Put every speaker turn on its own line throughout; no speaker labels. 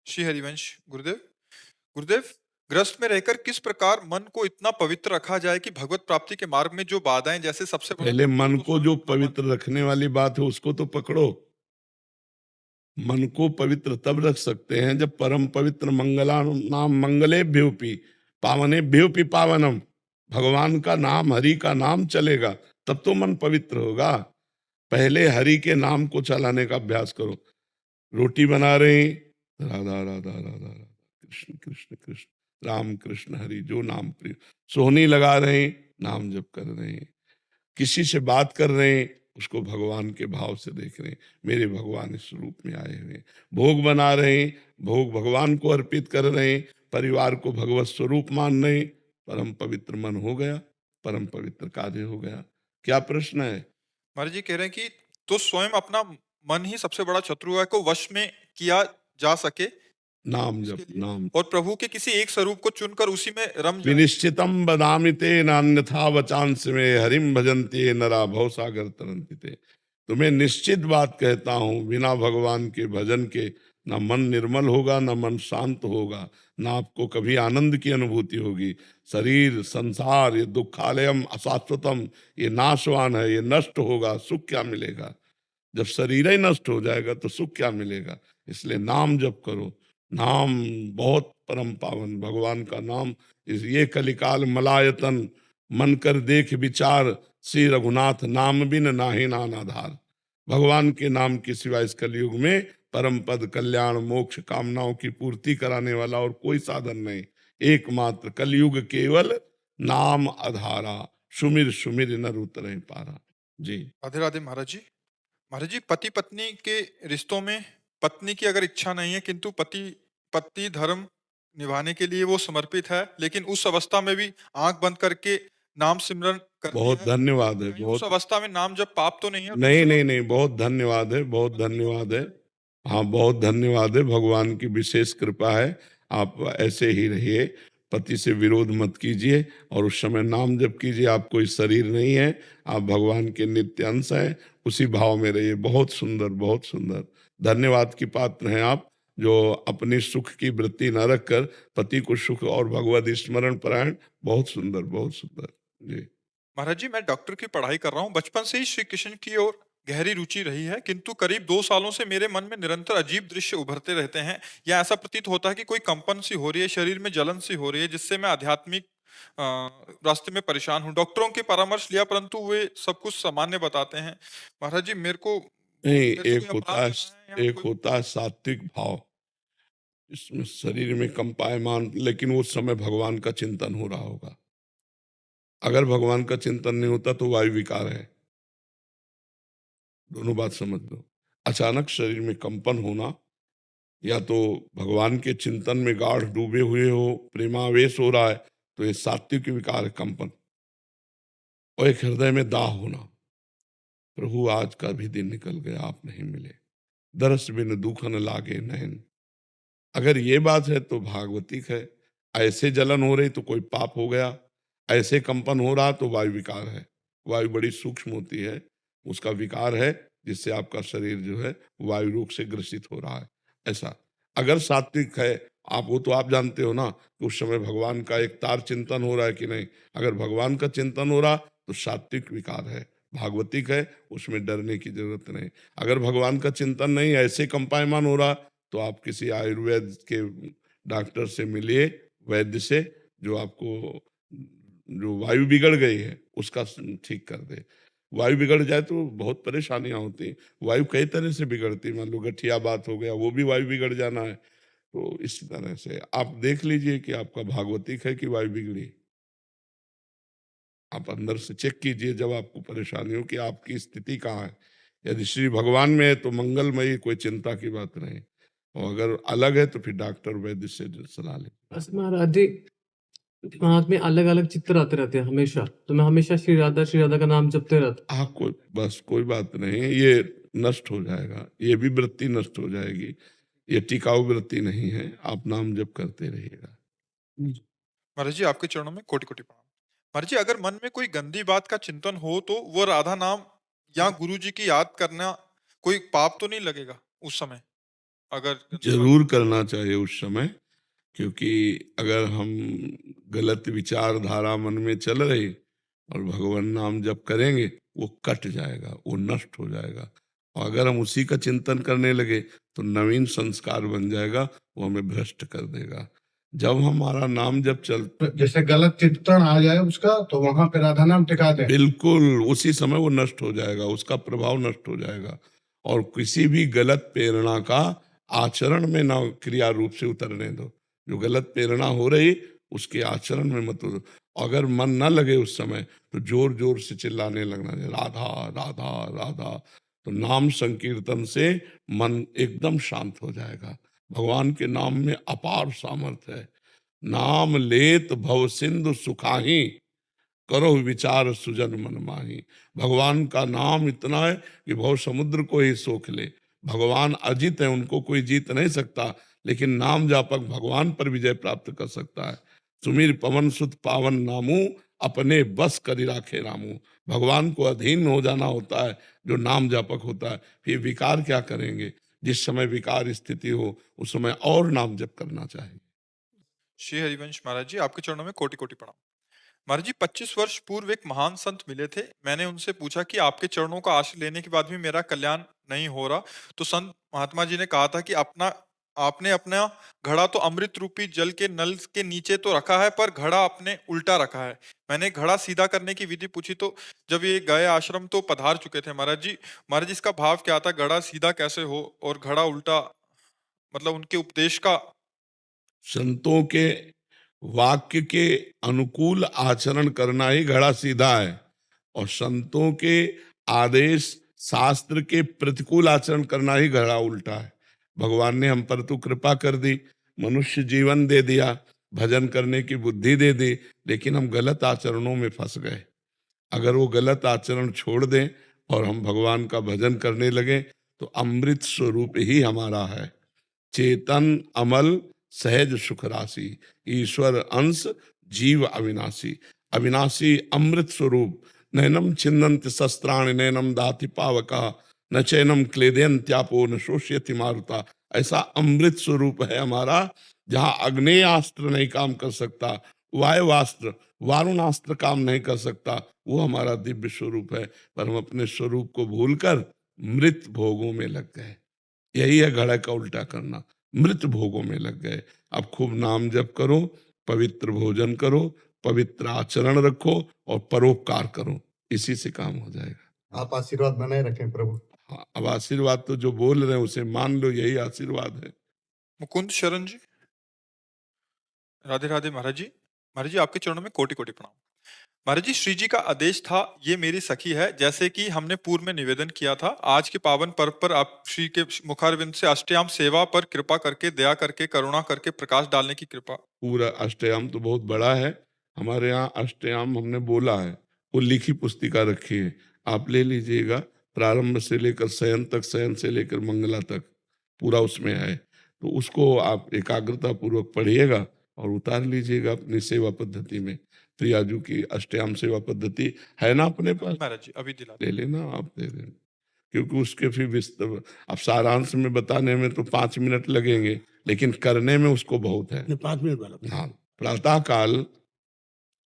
श्री हरिवंश गुरुदेव। गुरुदेव, ग्रस्त में रहकर किस प्रकार मन को इतना पवित्र रखा जाए कि भगवत प्राप्ति के मार्ग में जो बाधाएं, जैसे सबसे बड़ा
पहले
शत्रु
मन
तो
को
स्वयं
जो
अपना मन।
पवित्र रखने वाली बात है उसको तो पकड़ो। मन को पवित्र तब रख सकते हैं जब परम पवित्र मंगला नाम मंगलेभ्योपि पावनेभ्योपि पावनम, भगवान का नाम, हरि का नाम चलेगा, तब तो मन पवित्र होगा। पहले हरि के नाम को चलाने का अभ्यास करो। रोटी बना रहे हैं, राधा राधा राधा राधा, कृष्ण कृष्ण कृष्ण, राम कृष्ण हरि, जो नाम प्रिय। सोहनी लगा रहे हैं, नाम जप कर रहे हैं। किसी से बात कर रहे हैं, उसको भगवान के भाव से देख रहे हैं, मेरे भगवान इस रूप में आए हुए हैं। भोग बना रहे हैं, भोग भगवान को अर्पित कर रहे हैं, परिवार को भगवत स्वरूप मान रहे हैं, परम पवित्र मन हो गया, परम पवित्र कार्य हो गया। क्या प्रश्न है?
महाराज जी कह रहे हैं कि तो स्वयं अपना मन ही सबसे बड़ा शत्रु है को वश में किया जा सके
नाम जप,
इसके लिए,
नाम।
और प्रभु के किसी एक स्वरूप को चुनकर उसी में रम जाए।
विनिश्चितम बदामि ते नान्यथा वचांस में हरिम भजन्ते नरा भवसागर तरन्ति ते। तुम्हें निश्चित बात कहता हूं, बिना भगवान के भजन के ना मन निर्मल होगा, ना मन शांत होगा, ना आपको कभी आनंद की अनुभूति होगी। शरीर, संसार, ये दुखालयम अशाश्वतम, ये नाशवान है, ये नष्ट होगा, सुख क्या मिलेगा? जब शरीर ही नष्ट हो जाएगा तो सुख क्या मिलेगा? इसलिए नाम जप करो। नाम बहुत परम पावन, भगवान का नाम। इस ये कलिकाल मलायतन, मन कर देख विचार, श्री रघुनाथ नाम बिन नाहि नान आधार। भगवान के नाम के सिवा इस कलयुग में परम पद, कल्याण, मोक्ष, कामनाओं की पूर्ति कराने वाला और कोई साधन नहीं। एकमात्र कलयुग केवल नाम आधारा, सुमिर सुमिर नर उतरे पारा। जी।
राधे राधे महाराज जी। महाराज जी, पति पत्नी के रिश्तों में पत्नी की अगर इच्छा नहीं है किंतु पति पति धर्म निभाने के लिए वो समर्पित है, लेकिन उस अवस्था में भी आंख बंद करके नाम सिमरन करती
बहुत
है,
धन्यवाद है,
कहीं उस
बहुत।
अवस्था में नाम जब पाप तो नहीं है
नहीं
दूसरा
नहीं नहीं, बहुत धन्यवाद है, बहुत
पत्नी का
धन्यवाद है।
पवित्र है।
हाँ, बहुत धन्यवाद है, भगवान की विशेष कृपा है। आप ऐसे ही रहिए, पति से विरोध मत कीजिए और उस समय नाम जप कीजिए। आप कोई शरीर नहीं है, आप भगवान के नित्य अंश हैं, उसी भाव में रहिए। बहुत सुंदर, बहुत सुंदर। धन्यवाद की पात्र हैं आप, जो अपनी सुख की वृत्ति न रखकर पति को सुख और भगवत स्मरण परायण। बहुत सुंदर, बहुत सुंदर। जी।
महाराज जी, मैं डॉक्टर की पढ़ाई कर रहा हूँ। बचपन से ही श्री कृष्ण की ओर गहरी रुचि रही है, किंतु करीब 2 सालों से मेरे मन में निरंतर अजीब दृश्य उभरते रहते हैं, या ऐसा प्रतीत होता है कि कोई कंपन सी हो रही है, शरीर में जलन सी हो रही है, जिससे मैं आध्यात्मिक अ, रास्ते में परेशान हूँ। डॉक्टरों के परामर्श लिया, परंतु वे सब कुछ सामान्य बताते हैं। महाराज जी,
नहीं,
मेरे से कोई अपराध कर रहा है या
एक
कोई।
होता है सात्विक भाव, इसमें शरीर में कंपायमान, लेकिन उस समय भगवान का चिंतन हो रहा होगा। अगर भगवान का चिंतन नहीं होता तो वायु विकार है। दोनों बात समझ लो। अचानक शरीर में कंपन होना, या तो भगवान के चिंतन में गाढ़ डूबे हुए हो, प्रेमावेश हो रहा है, तो ये सात्विक विकार है, कंपन। और एक हृदय में दाह होना, प्रभु आज का भी दिन निकल गया, आप नहीं मिले, दरस बिन दुखन लागे नैन। अगर ये बात है तो भागवतिक है। ऐसे जलन हो रही तो कोई पाप हो गया, ऐसे कंपन हो रहा तो वायु विकार है। वायु बड़ी सूक्ष्म होती है, उसका विकार है, जिससे आपका शरीर जो है वायु रोग से ग्रसित हो रहा है। ऐसा अगर सात्विक है, आप वो तो आप जानते हो ना कि उस समय भगवान का एक तार चिंतन हो रहा है कि नहीं। अगर भगवान का चिंतन हो रहा तो सात्विक विकार है, भागवतिक है, उसमें डरने की जरूरत नहीं। अगर भगवान का चिंतन नहीं, ऐसे कंपायमान हो रहा, तो आप किसी आयुर्वेद के डॉक्टर से मिलिए, वैद्य से, जो आपको जो वायु बिगड़ गई है उसका ठीक कर दे। वायु बिगड़ जाए तो बहुत परेशानियां होती हैं। वायु कई तरह से बिगड़ती है, मान लो गठिया बात हो गया, वो भी वायु बिगड़ जाना है। तो इस तरह से आप देख लीजिए कि आपका भागवतिक है कि वायु बिगड़ी। आप अंदर से चेक कीजिए जब आपको परेशानी हो कि आपकी स्थिति कहाँ है। यदि श्री भगवान में है तो मंगलमयी, कोई चिंता की बात नहीं। और अगर अलग है तो फिर डॉक्टर वैद्य से सलाह लें।
बस महाराज जी, दिमाग में अलग अलग चित्र आते रहते हैं हमेशा, तो मैं हमेशा श्री राधा का नाम जपते रहता।
हाँ, कोई बस कोई बात नहीं है, ये नष्ट हो जाएगा, ये भी वृत्ति नष्ट हो जाएगी। ये टिकाऊ वृत्ति नहीं है, आप नाम जप करते रहिएगा।
महाराज जी, आपके चरणों में कोटि कोटि प्रणाम। महाराज जी, अगर मन में कोई गंदी बात का चिंतन हो तो वो राधा नाम या गुरु जी की याद करना कोई पाप तो नहीं लगेगा उस समय? अगर
जरूर करना चाहिए उस समय, क्योंकि अगर हम गलत विचारधारा मन में चल रही और भगवान नाम जप करेंगे, वो कट जाएगा, वो नष्ट हो जाएगा। और अगर हम उसी का चिंतन करने लगे तो नवीन संस्कार बन जाएगा, वो हमें भ्रष्ट कर देगा। जब हमारा नाम जब चलता,
जैसे गलत चिंतन आ जाए उसका, तो वहां पे राधा नाम टिका दे।
बिल्कुल उसी समय वो नष्ट हो जाएगा, उसका प्रभाव नष्ट हो जाएगा। और किसी भी गलत प्रेरणा का आचरण में ना क्रिया रूप से उतरने दो। जो गलत प्रेरणा हो रही उसके आचरण में मत उतरो। अगर मन ना लगे उस समय तो जोर जोर से चिल्लाने लगना, राधा राधा राधा। तो नाम संकीर्तन से मन एकदम शांत हो जाएगा। भगवान के नाम में अपार सामर्थ्य है। नाम लेत भव सिंधु सुखाही, करो विचार सुजन मन माही। भगवान का नाम इतना है कि भव समुद्र को ही सोख ले। भगवान अजित है, उनको कोई जीत नहीं सकता, लेकिन नाम जापक भगवान पर विजय प्राप्त कर सकता है। सुमीर पवन सुत पावन नामू, अपने बस करी राखे रामू। भगवान को अधीन हो जाना होता है जो नाम जापक होता है। फिर विकार क्या करेंगे? जिस समय विकार स्थिति हो उस समय और नाम जप करना चाहिए।
श्री हरिवंश महाराज जी, आपके चरणों में कोटि कोटि प्रणाम। महाराज जी, 25 वर्ष पूर्व एक महान संत मिले थे। मैंने उनसे पूछा कि आपके चरणों का आश्रय लेने के बाद भी मेरा कल्याण नहीं हो रहा। तो संत महात्मा जी ने कहा था कि आपने अपना घड़ा तो अमृत रूपी जल के नल के नीचे तो रखा है, पर घड़ा आपने उल्टा रखा है। मैंने घड़ा सीधा करने की विधि पूछी तो जब ये गए आश्रम तो पधार चुके थे। महाराज जी इसका भाव क्या था? घड़ा सीधा कैसे हो और घड़ा उल्टा, मतलब उनके उपदेश का।
संतों के वाक्य के अनुकूल आचरण करना ही घड़ा सीधा है, और संतों के आदेश शास्त्र के प्रतिकूल आचरण करना ही घड़ा उल्टा है। भगवान ने हम पर तो कृपा कर दी, मनुष्य जीवन दे दिया, भजन करने की बुद्धि दे दी, लेकिन हम गलत आचरणों में फंस गए। अगर वो गलत आचरण छोड़ दें और हम भगवान का भजन करने लगे तो अमृत स्वरूप ही हमारा है। चेतन अमल सहज सुख राशि, ईश्वर अंश जीव अविनाशी। अविनाशी अमृत स्वरूप। नैनम छिन्नन्त शस्त्राणि नैनम दाति पावका, न चैनम क्लेदयन्त्यापो न शोष्यति मारुता। ऐसा अमृत स्वरूप है हमारा, जहाँ अग्नेयास्त्र नहीं काम कर सकता, वायुवास्त्र वारुणास्त्र काम नहीं कर सकता, वो हमारा दिव्य स्वरूप है। पर हम अपने स्वरूप को भूलकर मृत भोगों में लग गए। यही है घड़ा का उल्टा करना, मृत भोगों में लग गए। अब खूब नाम जप करो, पवित्र भोजन करो, पवित्र आचरण रखो और परोपकार करो, इसी से काम हो जाएगा।
आप आशीर्वाद बनाए रखें प्रभु।
हाँ, अब आशीर्वाद तो जो बोल रहे हैं उसे मान लो, यही आशीर्वाद है।
मुकुंद शरण जी, राधे राधे महाराज जी। महाराज जी आपके चरणों में कोटि कोटि प्रणाम। महाराज जी, श्री जी का आदेश था, ये मेरी सखी है, जैसे कि हमने पूर्व में निवेदन किया था। आज के पावन पर्व पर आप श्री के मुखारविंद से अष्टयाम सेवा पर कृपा करके, दया करके, करुणा करके प्रकाश डालने की कृपा।
पूरा अष्टयाम तो बहुत बड़ा है, हमारे यहाँ अष्टयाम हमने बोला है, वो लिखी पुस्तिका रखी है, आप ले लीजिएगा। प्रारंभ से लेकर शयन तक, शयन से लेकर मंगला तक पूरा उसमें है। तो उसको आप एकाग्रता पूर्वक पढ़िएगा और उतार लीजिएगा अपनी सेवा पद्धति में। प्रियाजू की अष्टयाम सेवा पद्धति है ना अपने पास?
महाराज जी अभी दिला
ले लेना, आप दे देना, क्योंकि उसके फिर विस्तार अब सारांश में बताने में तो 5 मिनट लगेंगे, लेकिन करने में उसको बहुत है।
5 मिनट वाला।
हाँ, प्रातः काल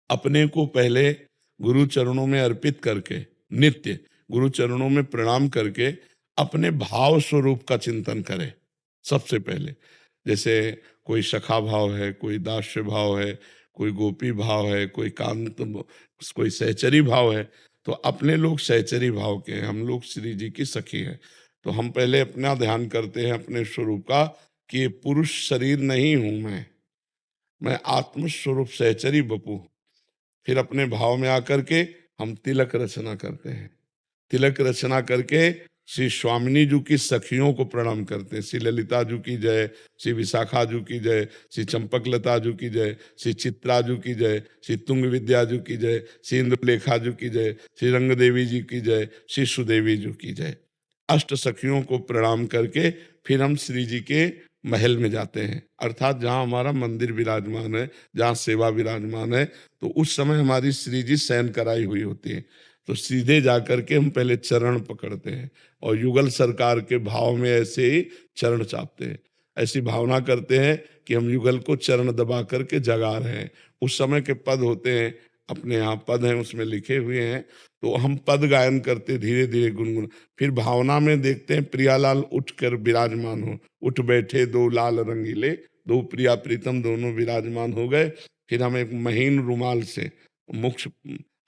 अपने को पहले गुरु चरणों में अर्पित करके, नित्य गुरु चरणों में प्रणाम करके अपने भाव स्वरूप का चिंतन करें सबसे पहले। जैसे कोई सखा भाव है, कोई दास्य भाव है, कोई गोपी भाव है, कोई कांत, कोई सहचरी भाव है। तो अपने लोग सहचरी भाव के हैं, हम लोग श्री जी की सखी हैं। तो हम पहले अपना ध्यान करते हैं अपने स्वरूप का कि ये पुरुष शरीर नहीं हूं मैं आत्मस्वरूप सहचरी बपू। फिर अपने भाव में आकर के हम तिलक रचना करते हैं। तिलक रचना करके श्री स्वामिनी जी की सखियों को प्रणाम करते हैं। श्री ललिता जी की जय, श्री विशाखा जी की जय, श्री चंपकलता जी की जय, श्री चित्रा जी की जय, श्री तुंग विद्या जी की जय, श्री इंद्रलेखा जी की जय, श्री रंग देवी जी की जय, श्री सुदेवी जी की जय। अष्ट सखियों को प्रणाम करके फिर हम श्री जी के महल में जाते हैं, अर्थात जहाँ हमारा मंदिर विराजमान है, जहाँ सेवा विराजमान है। तो उस समय हमारी श्री जी शयन कराई हुई होती है। तो सीधे जाकर के हम पहले चरण पकड़ते हैं और युगल सरकार के भाव में ऐसे ही चरण चापते हैं। ऐसी भावना करते हैं कि हम युगल को चरण दबा करके जगा रहे हैं। उस समय के पद होते हैं, अपने यहाँ पद हैं, उसमें लिखे हुए हैं, तो हम पद गायन करते धीरे धीरे गुनगुन। फिर भावना में देखते हैं प्रियालाल उठकर विराजमान हो, उठ बैठे दो लाल रंगीले, दो प्रिया प्रीतम दोनों विराजमान हो गए। फिर हम एक महीन रुमाल से मुख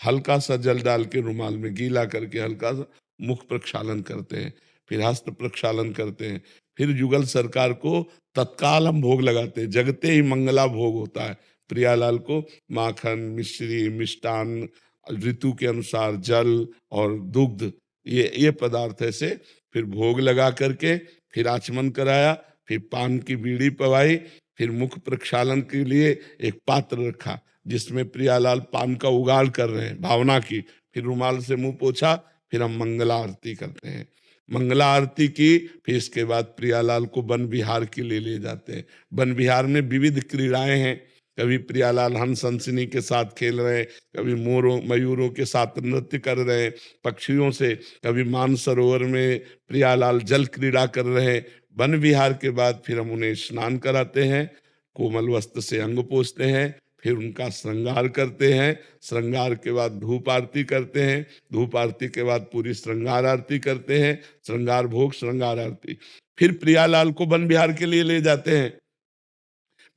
हल्का सा जल डाल के रुमाल में गीला करके हल्का सा मुख प्रक्षालन करते हैं, फिर हस्त प्रक्षालन करते हैं। फिर युगल सरकार को तत्काल हम भोग लगाते हैं, जगते ही मंगला भोग होता है। प्रियालाल को माखन, मिश्री, मिष्टान, ऋतु के अनुसार जल और दुग्ध, ये पदार्थ ऐसे फिर भोग लगा करके फिर आचमन कराया, फिर पान की बीड़ी पवाई, फिर मुख प्रक्षालन के लिए एक पात्र रखा जिसमें प्रियालाल पान का उगाड़ कर रहे हैं भावना की, फिर रुमाल से मुंह पोछा, फिर हम मंगला आरती करते हैं। मंगला आरती की, फिर इसके बाद प्रियालाल को वन विहार के लिए ले जाते हैं। वन विहार में विविध क्रीड़ाएं हैं, कभी प्रियालाल हंस हंसनी के साथ खेल रहे हैं, कभी मोरों मयूरों के साथ नृत्य कर रहे हैं पक्षियों से, कभी मानसरोवर में प्रियालाल जल क्रीड़ा कर रहे हैं। वन विहार के बाद फिर हम उन्हें स्नान कराते हैं, कोमल वस्त्र से अंग पोंछते हैं, फिर उनका श्रृंगार करते हैं। श्रृंगार के बाद धूप आरती करते हैं, धूप आरती के बाद पूरी श्रृंगार आरती करते हैं, श्रृंगार भोग श्रृंगार आरती। फिर प्रियालाल को वन विहार के लिए ले जाते हैं,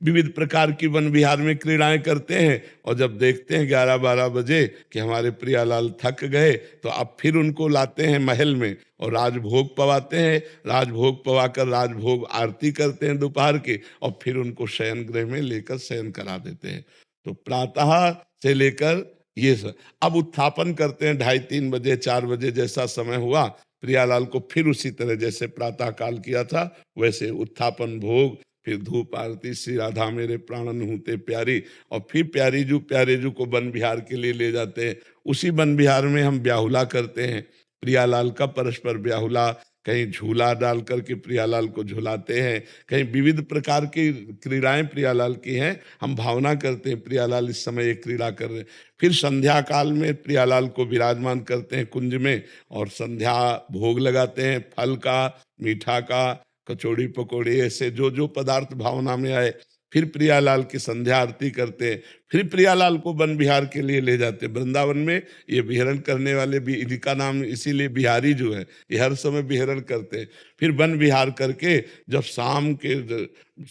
विविध प्रकार की वन विहार में क्रीड़ाएं करते हैं। और जब देखते हैं 11-12 बजे कि हमारे प्रियालाल थक गए, तो अब फिर उनको लाते हैं महल में और राजभोग पवाते हैं। राजभोग पवाकर राजभोग आरती करते हैं दोपहर के, और फिर उनको शयन गृह में लेकर शयन करा देते हैं। तो प्रातः से लेकर ये सब अब उत्थापन करते हैं 2:30-3 बजे 4 बजे जैसा समय हुआ, प्रियालाल को फिर उसी तरह जैसे प्रातः काल किया था वैसे उत्थापन भोग, फिर धूप आरती, श्री राधा मेरे प्राणन हूते प्यारी, और फिर प्यारे जू को वन विहार के लिए ले जाते हैं। उसी वन विहार में हम ब्याहुला करते हैं, प्रियालाल का परस्पर ब्याहुला, कहीं झूला डाल करके प्रियालाल को झुलाते हैं, कहीं विविध प्रकार की क्रीड़ाएं प्रियालाल की हैं। हम भावना करते हैं प्रियालाल इस समय एक क्रीड़ा कर रहे हैं। फिर संध्या काल में प्रियालाल को विराजमान करते हैं कुंज में, और संध्या भोग लगाते हैं, फल का, मीठा का, कचौड़ी पकौड़ी, ऐसे जो जो पदार्थ भावना में आए। फिर प्रियालाल की संध्या आरती करते हैं, फिर प्रियालाल को वन विहार के लिए ले जाते हैं। वृंदावन में ये विहरण करने वाले भी, इनका नाम इसीलिए बिहारी जो है, ये हर समय विहरण करते हैं। फिर वन विहार करके जब शाम के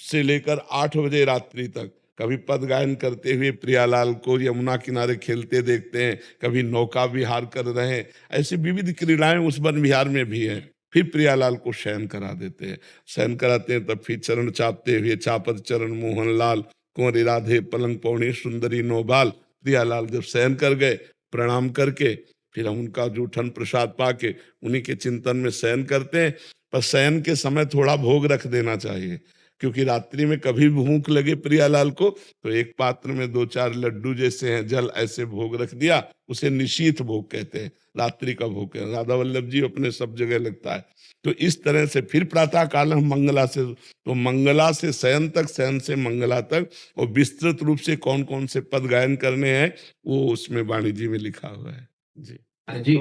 से लेकर 8 बजे रात्रि तक कभी पद गायन करते हुए प्रियालाल को यमुना किनारे खेलते देखते हैं, कभी नौका विहार कर रहे हैं। ऐसी विविध क्रीड़ाएं उस वन विहार में भी हैं। फिर प्रियालाल को शयन करा देते हैं, शयन कराते हैं, तब फिर चरण चापते हुए चापत चरण मोहनलाल, कुंवरी राधे पलंग पौनी सुंदरी नौबाल। प्रियालाल जब शयन कर गए, प्रणाम करके फिर हम उनका जूठन प्रसाद पाके उन्हीं के चिंतन में शयन करते हैं। पर शयन के समय थोड़ा भोग रख देना चाहिए, क्योंकि रात्रि में कभी भूख लगे प्रियालाल को तो एक पात्र में 2-4 लड्डू जैसे हैं जल ऐसे भोग रख दिया, उसे निशीथ भोग कहते हैं, रात्रि का भोग है। राधा वल्लभ जी अपने सब जगह लगता है। तो इस तरह से फिर प्रातः काल हम मंगला से, तो मंगला से शयन तक, शयन से मंगला तक, और विस्तृत रूप से कौन कौन से पद गायन करने हैं वो उसमें वाणी जी में लिखा हुआ है जी।
हाँ जी,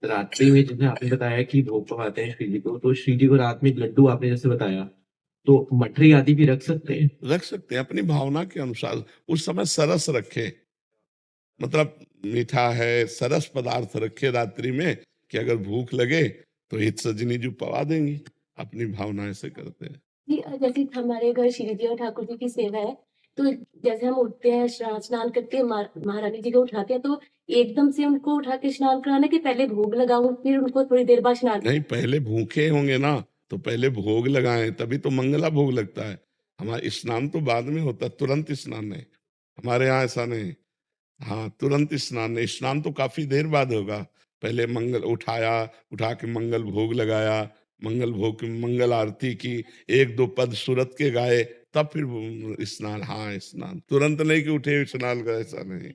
रात्रि में जैसे आपने बताया कि भोग पवाते हैं श्री जी को, तो श्री जी को रात में लड्डू आपने जैसे बताया, तो मठरी आदि भी रख सकते हैं?
रख सकते हैं अपनी भावना के अनुसार। उस समय सरस रखे, मतलब मीठा है, सरस पदार्थ रखे रात्रि में, कि अगर भूख लगे तो हित सजनी जो पवा देंगी। अपनी भावना ऐसे करते हैं।
जी, जैसे हमारे घर श्री जी और ठाकुर जी की सेवा है, तो जैसे हम उठते हैं, स्नान करके महारानी जी को उठाते हैं, तो एकदम से उनको उठा के स्नान कराना कि पहले भोग लगाऊं, फिर उनको थोड़ी देर बाद स्नान?
नहीं, पहले भूखे होंगे ना, तो पहले भोग लगाएं, तभी तो मंगला भोग लगता है। हमारा स्नान तो बाद में होता है, तुरंत स्नान नहीं, हमारे यहाँ ऐसा नहीं। हाँ, तुरंत स्नान नहीं, स्नान तो काफी देर बाद होगा। पहले मंगल उठाया, उठा के मंगल भोग लगाया, मंगल भोग की मंगल आरती की, 1-2 पद सूरत के गाए, तब फिर स्नान। हाँ, स्नान तुरंत नहीं कि उठे स्नान का, ऐसा नहीं।